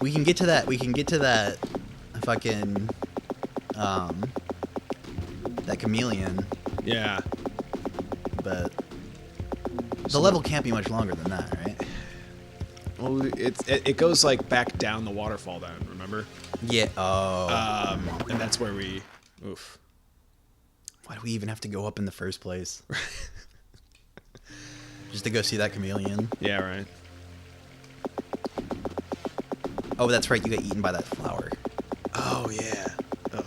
We can get to that. We can get to that fucking that chameleon. Yeah. But the level can't be much longer than that, right? Well, it goes like back down the waterfall then, remember? Yeah. Oh. And that's where we. Oof. Why do we even have to go up in the first place? Just to go see that chameleon. Yeah, right. Oh, that's right. You got eaten by that flower. Oh yeah. Oh,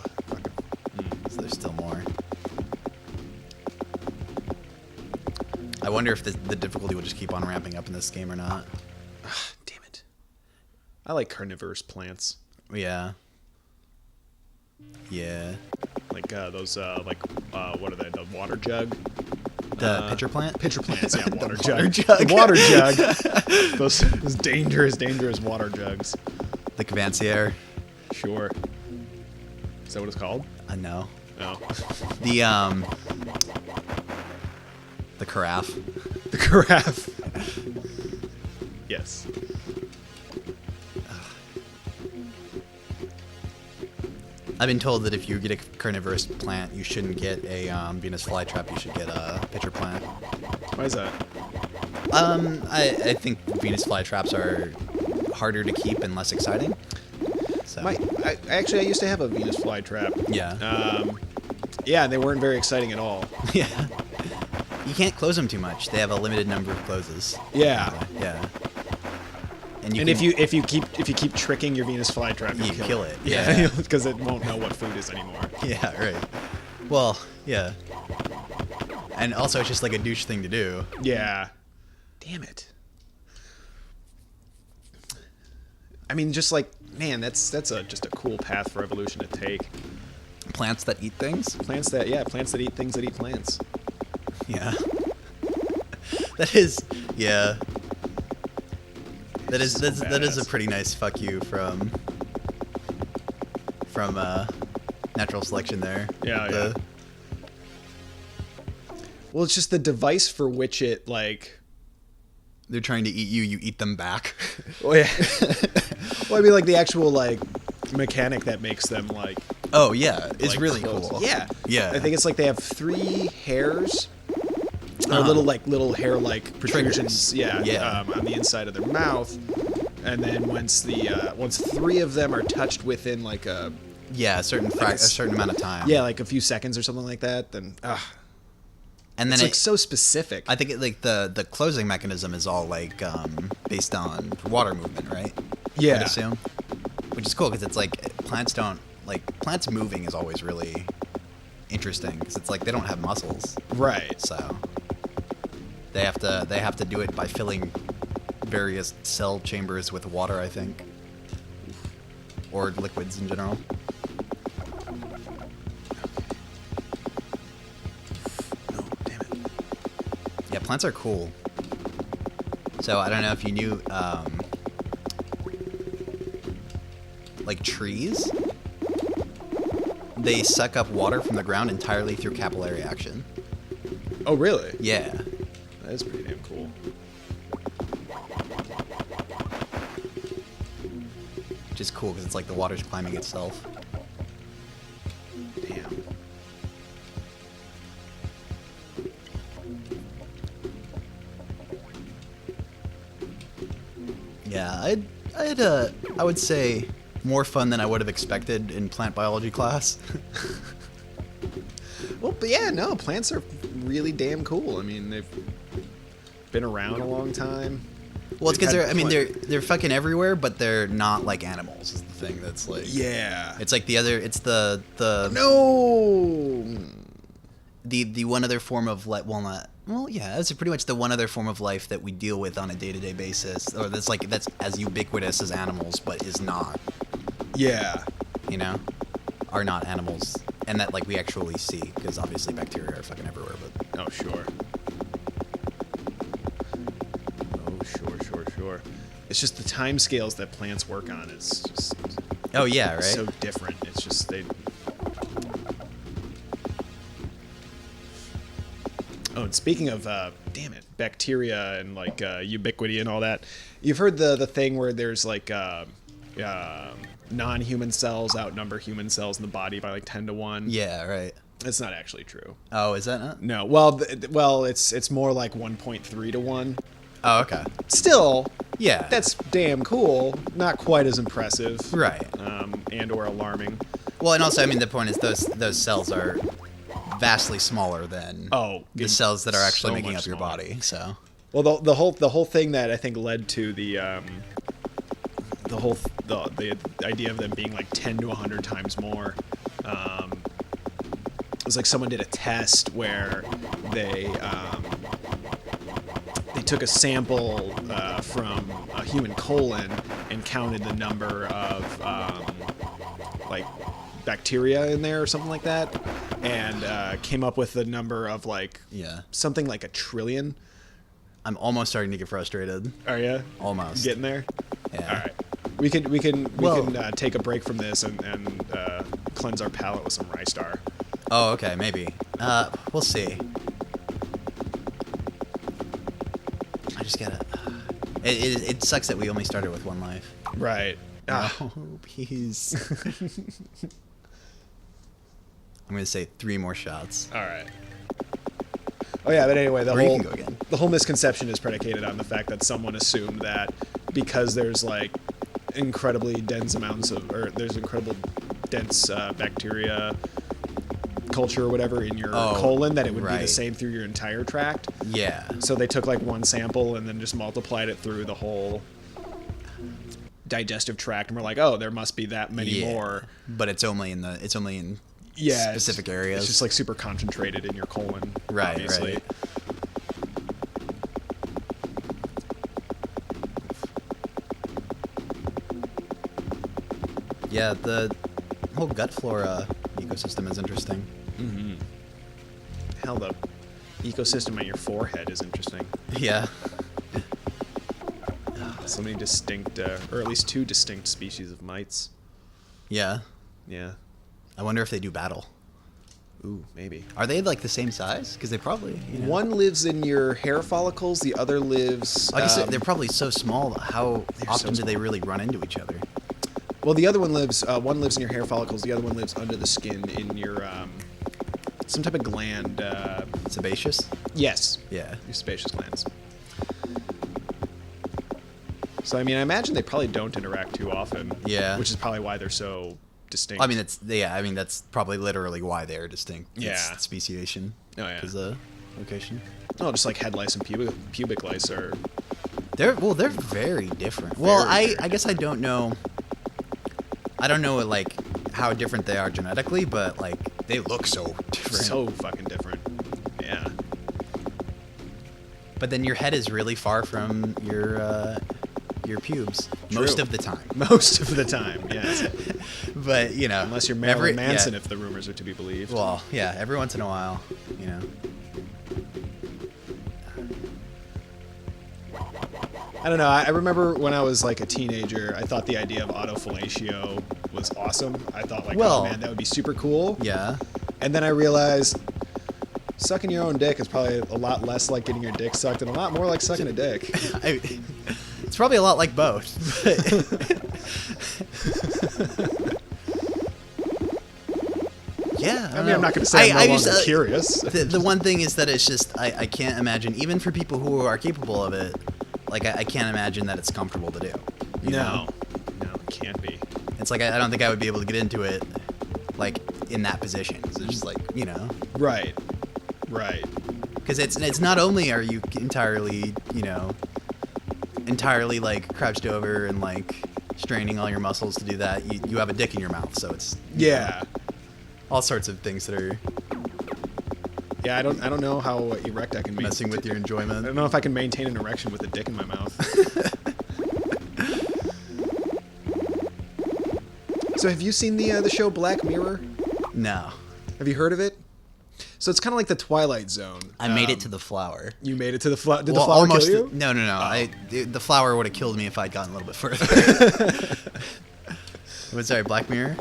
So there's still more. I wonder if the difficulty will just keep on ramping up in this game or not. Damn it. I like carnivorous plants. Yeah. Yeah. Like those, what are they? The water jug? The pitcher plant? Pitcher plants, yeah. Water jug. water jug. The water jug. those dangerous water jugs. The Cavancier. Sure. Is that what it's called? No. No. The carafe. The carafe. Yes. I've been told that if you get a carnivorous plant, you shouldn't get a Venus flytrap. You should get a pitcher plant. Why is that? I think Venus flytraps are harder to keep and less exciting. So. I used to have a Venus flytrap. Yeah. Yeah, they weren't very exciting at all. Yeah. You can't close them too much. They have a limited number of closes. Yeah. Yeah. And if you keep tricking your Venus flytrap, you kill it. Yeah, because it won't know what food is anymore. Yeah, right. Well, yeah. And also, it's just like a douche thing to do. Yeah. Damn it. I mean, just like, man, that's just a cool path for evolution to take. Plants that eat things? Plants that eat things that eat plants. Yeah. That is, yeah. That is a pretty nice fuck you from natural selection there. Yeah. Well, it's just the device for which it, like... They're trying to eat you, you eat them back. Oh, yeah. Well, I mean, like, the actual, like, mechanic that makes them, like... Oh, yeah. It's like, really close. cool. Yeah. Yeah. I think it's like they have 3 hairs... Or little hair-like protrusions, on the inside of their mouth, and then once 3 of them are touched within like a a certain amount of time, like a few seconds or something like that, then and then it's like so specific. I think the closing mechanism is all like based on water movement, right? Yeah, I'd assume, which is cool because it's like plants moving is always really interesting because it's like they don't have muscles, right? So. They have to do it by filling various cell chambers with water, I think, or liquids in general. No, damn it. Yeah, plants are cool. So I don't know if you knew, like trees, they suck up water from the ground entirely through capillary action. Oh, really? Yeah. That's pretty damn cool. Which is cool because it's like the water's climbing itself. Damn. Yeah, I would say more fun than I would have expected in plant biology class. Well, but yeah, no, plants are really damn cool. I mean, they've been around a long time. Well, it's because they're fucking everywhere, but they're not like animals. Is the thing that's like It's like the one other form of life. That's pretty much the one other form of life that we deal with on a day-to-day basis, or that's as ubiquitous as animals, but is not. Yeah. Are not animals, and that like we actually see, because obviously bacteria are fucking everywhere. But oh sure. Sure. It's just the time scales that plants work on. It's just so different. It's just they. Oh, and speaking of bacteria and like ubiquity and all that, you've heard the thing where there's like non-human cells outnumber human cells in the body by like 10 to 1. Yeah, right. It's not actually true. Oh, is that not? No. Well, it's more like 1.3 to 1. Oh, okay. Still, yeah, that's damn cool. Not quite as impressive. Right. And or alarming. Well, and also, I mean, the point is those cells are vastly smaller than the cells that are actually making up your body. So, well, the whole thing that I think led to the idea of them being like 10 to 100 times more. It was like someone did a test where they took a sample from a human colon and counted the number of like bacteria in there or something like that, and came up with the number of like something like 1 trillion. I'm almost starting to get frustrated. Are you? Almost. Getting there? Yeah. All right. We can take a break from this and cleanse our palate with some Rye Star. Oh, okay, maybe. We'll see. I just gotta. It sucks that we only started with 1 life. Right. Oh, please. I'm gonna say 3 more shots. All right. Oh yeah, but anyway, Or you can go again. the whole misconception is predicated on the fact that someone assumed that because there's like incredibly dense bacteria culture or whatever in your colon, that it would be the same through your entire tract. Yeah. So they took like 1 sample and then just multiplied it through the whole digestive tract, and we're like, oh, there must be that many more. But it's only in specific areas. It's just like super concentrated in your colon. Right. Obviously. Right. Yeah, the whole gut flora ecosystem is interesting. Mm-hmm. Hell, the ecosystem on your forehead is interesting. Yeah. So many distinct, or at least 2 distinct species of mites. Yeah. Yeah. I wonder if they do battle. Ooh, maybe. Are they like the same size? Because they probably. One lives in your hair follicles. The other lives. I guess they're probably so small. How often do they really run into each other? Well, the other one lives. One lives in your hair follicles. The other one lives under the skin in your some type of gland. Sebaceous. Yes. Yeah. Your sebaceous glands. So I mean, I imagine they probably don't interact too often. Yeah. Which is probably why they're so distinct. I mean, that's probably literally why they're distinct. Yeah. It's speciation. Oh yeah. Is the location. Oh, just like head lice and pubic lice are. They're very different. Well, I guess I don't know. I don't know like how different they are genetically, but like they look so different. So fucking different. Yeah. But then your head is really far from your pubes. True. Most of the time. Most of the time, yes. But, unless you're Marilyn Manson, if the rumors are to be believed. Well, yeah, every once in a while, I don't know. I remember when I was like a teenager, I thought the idea of autofellatio was awesome. I thought like, oh man, that would be super cool. Yeah. And then I realized sucking your own dick is probably a lot less like getting your dick sucked and a lot more like sucking a dick. It's probably a lot like both. Yeah. I mean, I'm not going to say I'm no longer curious. The one thing is that it's just, I can't imagine, even for people who are capable of it, like, I can't imagine that it's comfortable to do. No, it can't be. It's like, I don't think I would be able to get into it, like, in that position. Because it's just like, Right. Because it's not only are you entirely, like, crouched over and, like, straining all your muscles to do that, you have a dick in your mouth, so it's... Yeah. All sorts of things that are... Yeah, I don't know how erect I can maintain. Messing with your enjoyment. I don't know if I can maintain an erection with a dick in my mouth. So have you seen the show Black Mirror? No. Have you heard of it? So it's kind of like the Twilight Zone. I made it to the flower. You made it to the flower? Did the flower kill you? No. Oh. The flower would have killed me if I'd gotten a little bit further. Sorry, Black Mirror?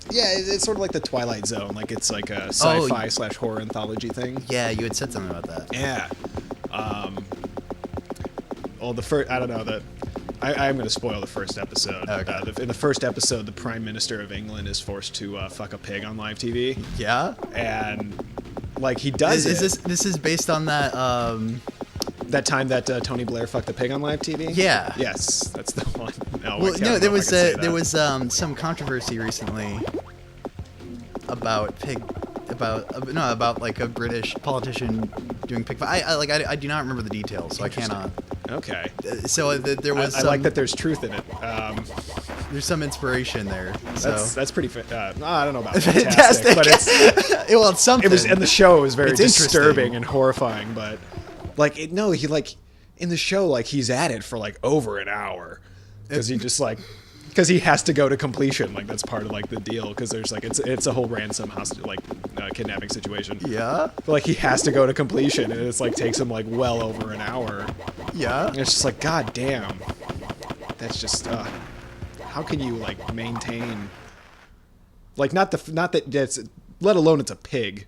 Yeah, it's sort of like the Twilight Zone. Like it's like a sci-fi / horror anthology thing. Yeah, you had said something about that. Yeah. Well, the first, I don't know, I'm going to spoil the first episode. Okay. In the first episode, the Prime Minister of England is forced to fuck a pig on live TV. Yeah? And, like, he does it. This is based on that, That time that Tony Blair fucked the pig on live TV? Yeah. Yes, that's the one. There was some controversy recently about like a British politician doing pig. I do not remember the details, so I cannot. Okay. So there was. I like that there's truth in it. There's some inspiration there. So that's pretty. I don't know about fantastic, but it's it's something. And the show is very disturbing and horrifying, but like he in the show like he's at it for like over an hour because he has to go to completion. Like that's part of like the deal because there's like it's a whole ransom kidnapping situation. Yeah. But like he has to go to completion and it's like takes him like well over an hour. Yeah. And it's just like god damn. That's just how can you like maintain like not that that's let alone it's a pig.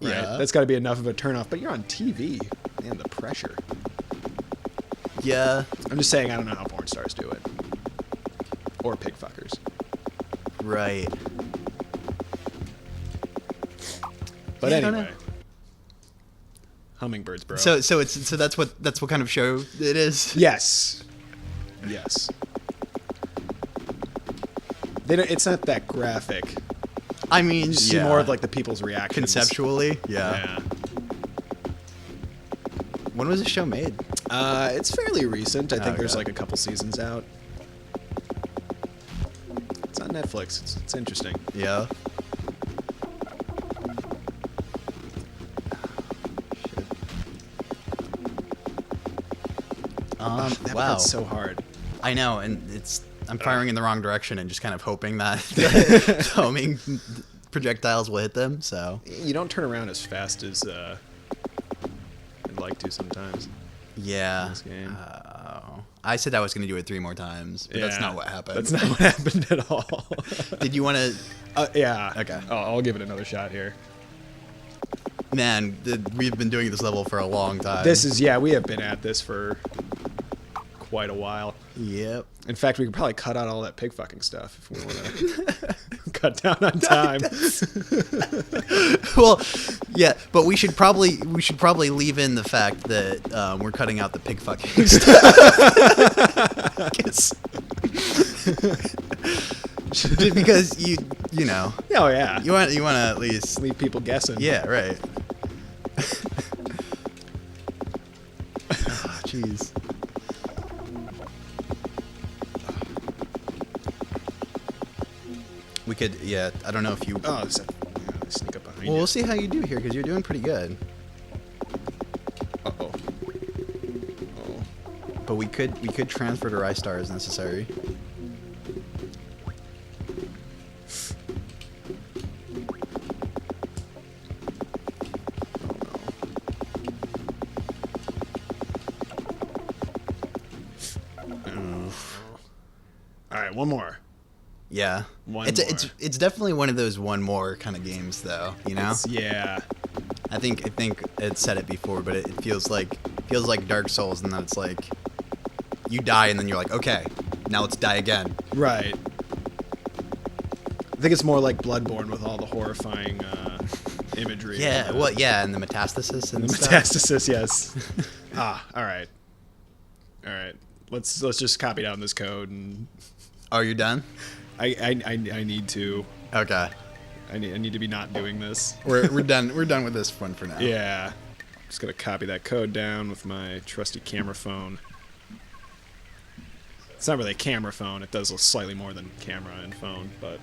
Right? Yeah. That's got to be enough of a turnoff, but you're on TV. Man, the pressure. Yeah. I'm just saying I don't know how porn stars do it. Or pig fuckers. Right. But anyway. Hummingbirds, bro. So that's what kind of show it is? Yes. Yes. It's not that graphic. I mean, you see more of like the people's reactions. Conceptually, yeah. When was the show made? It's fairly recent. I think there's Okay. like a couple seasons out. It's on Netflix. It's interesting. Yeah. That wow. That's so hard. I know, and I'm firing in the wrong direction and just kind of hoping that the homing projectiles will hit them. So You don't turn around as fast as I'd like to sometimes. yeah. In this game. I said I was going to do it 3 more times, but that's not what happened. That's not what happened at all. Did you want to? Yeah. Okay. I'll give it another shot here. Man, we've been doing this level for a long time. We have been at this for quite a while. Yep. In fact, we could probably cut out all that pig fucking stuff if we want to cut down on time. Well, yeah, but we should probably leave in the fact that we're cutting out the pig fucking stuff. Because you know. Oh yeah. You want to at least leave people guessing. Yeah, right. Jeez. We could, yeah. I don't know if you. Oh, sneak up behind you. Well, we'll see how you do here because you're doing pretty good. Uh-oh. Oh. But we could transfer to Rystar as necessary. All right, one more. Yeah. One more. It's definitely one of those one more kind of games though, you know? Yeah. I think it said it before, but it feels like Dark Souls, and then it's like you die and then you're like, okay, now let's die again. Right. I think it's more like Bloodborne with all the horrifying imagery. Yeah, and the metastasis and the stuff. metastasis, yes. All right. Let's just copy down this code and. Oh, you're done? I need to. Okay. I need to be not doing this. We're done. We're done with this one for now. Yeah. Just gonna copy that code down with my trusty camera phone. It's not really a camera phone. It does slightly more than camera and phone, but